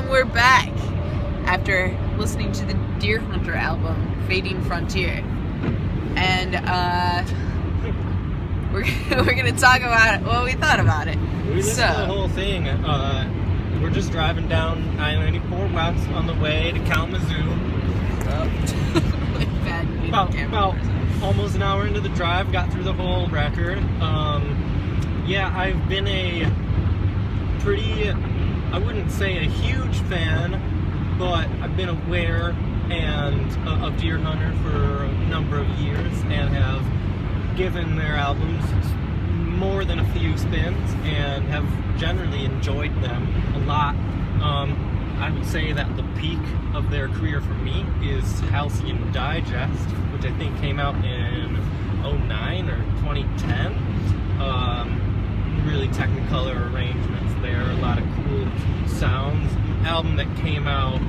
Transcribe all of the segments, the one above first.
we're back after listening to the Deerhunter album, Fading Frontier. And we're gonna talk about what we thought about it. We listened to the whole thing. We're just driving down I-94 West on the way to Kalamazoo. About almost an hour into the drive, got through the whole record. Yeah, I've been a pretty, I wouldn't say a huge fan, but I've been aware of Deerhunter for a number of years and have given their albums more than a few spins and have generally enjoyed them a lot. I would say that the peak of their career for me is Halcyon Digest, which I think came out in 2009 or 2010. Really Technicolor arrangements there, a lot of cool sounds. Album that came out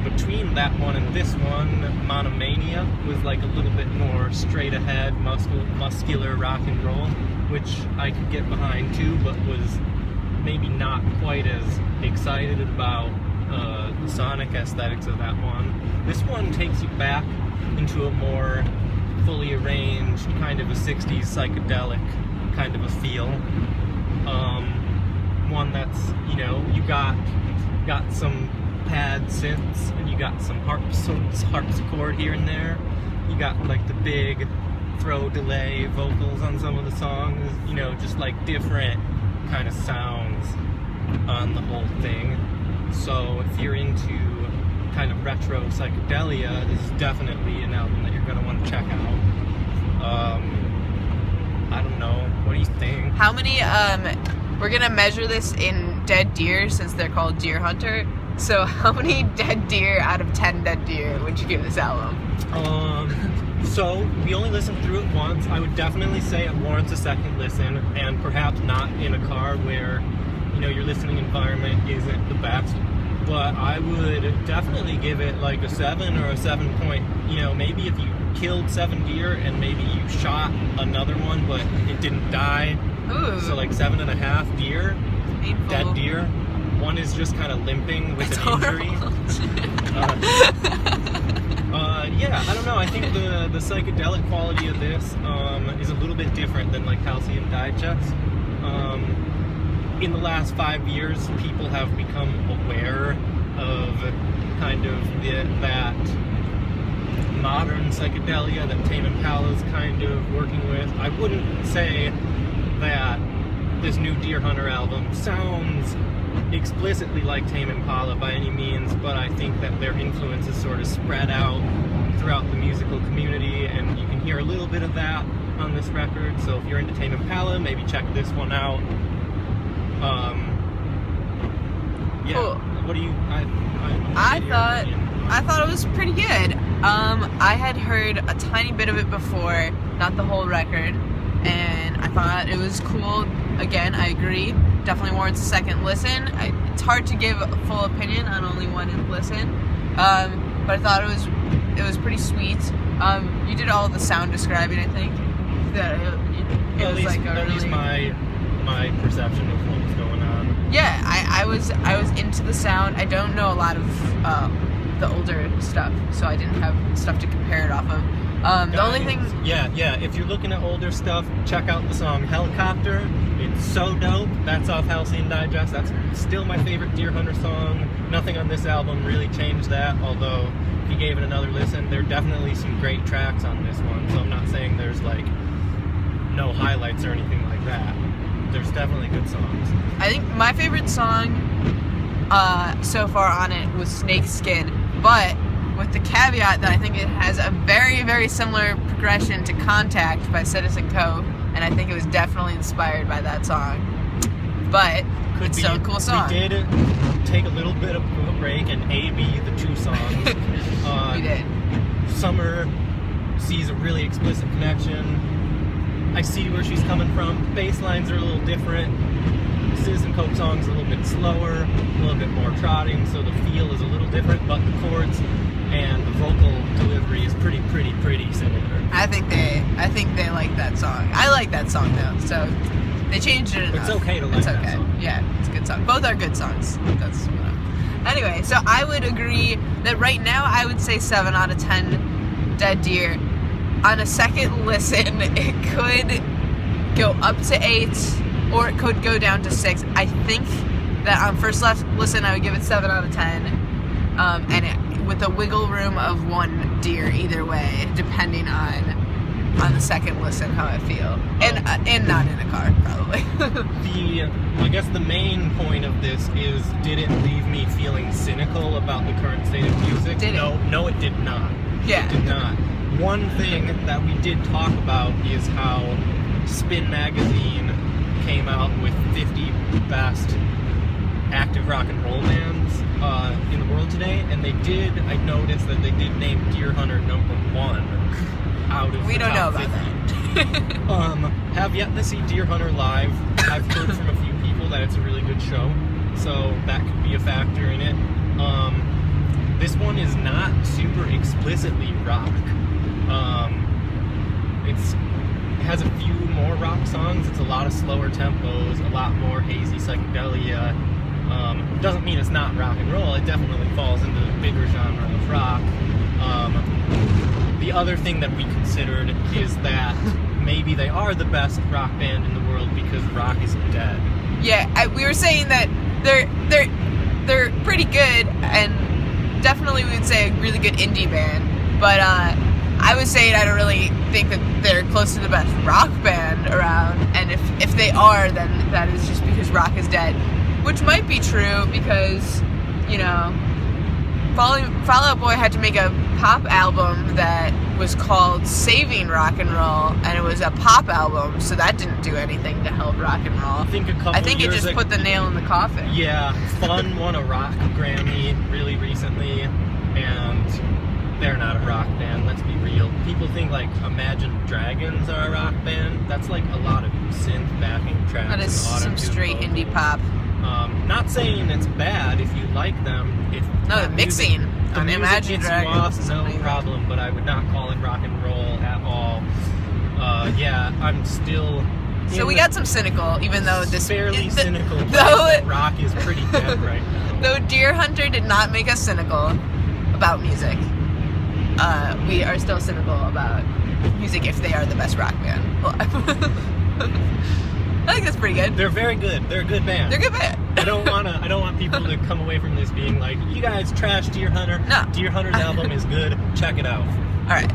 between that one and this one, Monomania, was like a little bit more straight ahead, muscular rock and roll, which I could get behind too, but was maybe not quite as excited about the sonic aesthetics of that one. This one takes you back into a more fully arranged, kind of a 60s psychedelic kind of a feel. One that's, you know, you got some pad synths and you got some harpsichord here and there. You got like the big throw delay vocals on some of the songs, you know, just like different kind of sounds on the whole thing. So if you're into kind of retro psychedelia, this is definitely an album that you're going to want to check out. I don't know, what do you think? How many, we're gonna measure this in dead deer since they're called Deerhunter. So how many dead deer out of 10 dead deer would you give this album? So we only listened through it once. I would definitely say it warrants a second listen, and perhaps not in a car where, you know, your listening environment isn't the best. But I would definitely give it like a 7 or a 7 point, you know, maybe if you killed 7 deer and maybe you shot another one but it didn't die. Ooh. So like 7.5 deer, Painful. dead deer. One is just kind of limping with an injury. Yeah, I don't know. I think the psychedelic quality of this is a little bit different than like Halcyon Digest. In the last 5 years, people have become aware of kind of that modern psychedelia that Tame Impala's kind of working with. I wouldn't say that this new Deerhunter album sounds explicitly like Tame Impala by any means, but I think that their influence is sort of spread out throughout the musical community, and you can hear a little bit of that on this record. So if you're into Tame Impala, maybe check this one out. Yeah. Cool. What do you? I thought it was pretty good. I had heard a tiny bit of it before, not the whole record, and I thought it was cool. Again, I agree. Definitely warrants a second listen. It's hard to give a full opinion on only one listen, but I thought it was pretty sweet. You did all the sound describing, I think. That it was like at least my perception of what was going on. Yeah, I was into the sound. I don't know a lot of the older stuff, so I didn't have stuff to compare it off of. The only thing... Yeah, if you're looking at older stuff, check out the song Helicopter. It's so dope. That's off Halcyon Digest. That's still my favorite Deerhunter song. Nothing on this album really changed that, although if you gave it another listen, there are definitely some great tracks on this one, so I'm not saying there's like no highlights or anything like that. There's definitely good songs. I think my favorite song so far on it was Snakeskin, but with the caveat that I think it has a very, very similar progression to Contact by Citizen Cove, and I think it was definitely inspired by that song. But it's still a cool song. We did take a little bit of a break and A-B the two songs. We did. Summer sees a really explicit connection. I see where she's coming from. Bass lines are a little different. Citizen Cove song's a little bit slower, a little bit more trotting, so the feel is a little different, but the chords and the vocal delivery is pretty similar. I think they like that song. I like that song though, so they changed it enough. It's okay to like that song. Yeah, it's a good song. Both are good songs. That's what I'm Anyway, so I would agree that right now I would say 7 out of 10 Dead Deer. On a second listen, it could go up to 8, or it could go down to 6. I think that on first listen, I would give it 7 out of 10, and with a wiggle room of 1 deer either way, depending on the second listen how I feel, and not in a car probably. I guess the main point of this is, did it leave me feeling cynical about the current state of music? No, it did not. Yeah. It did not. One thing that we did talk about is how Spin Magazine came out with 50 best active rock and roll bands in the world today, and I noticed that they did name Deerhunter number 1 out of we the don't know top about 50. that. Have yet to see Deerhunter live. I've heard from a few people that it's a really good show, so that could be a factor in it. This one is not super explicitly rock. It has a few more rock songs. It's a lot of slower tempos, a lot more hazy psychedelia. Doesn't mean it's not rock and roll. It definitely falls into the bigger genre of rock. The other thing that we considered is that maybe they are the best rock band in the world because rock is dead. Yeah, we were saying that they're pretty good, and definitely we would say a really good indie band. But I was saying I don't really think that they're close to the best rock band around, and if they are, then that is just because rock is dead, which might be true because, you know, Fall Out Boy had to make a pop album that was called Saving Rock and Roll, and it was a pop album, so that didn't do anything to help rock and roll. I think it just put the nail in the coffin. Yeah, Fun won a rock Grammy really recently, and they're not a rock band, let's be real. People think like Imagine Dragons are a rock band. That's like a lot of synth backing tracks. That is some straight indie pop. Not saying it's bad if you like them. The mixing on Imagine Dragons, no problem, but I would not call it rock and roll at all. Yeah, I'm still... So we got some cynical, even though this... Fairly cynical, though rock is pretty dead right now. Though Deerhunter did not make us cynical about music, we are still cynical about music if they are the best rock band. I think that's pretty good. They're very good. They're a good band. They're a good band. I don't want people to come away from this being like, you guys trash Deerhunter. No. Deerhunter's album is good. Check it out. All right.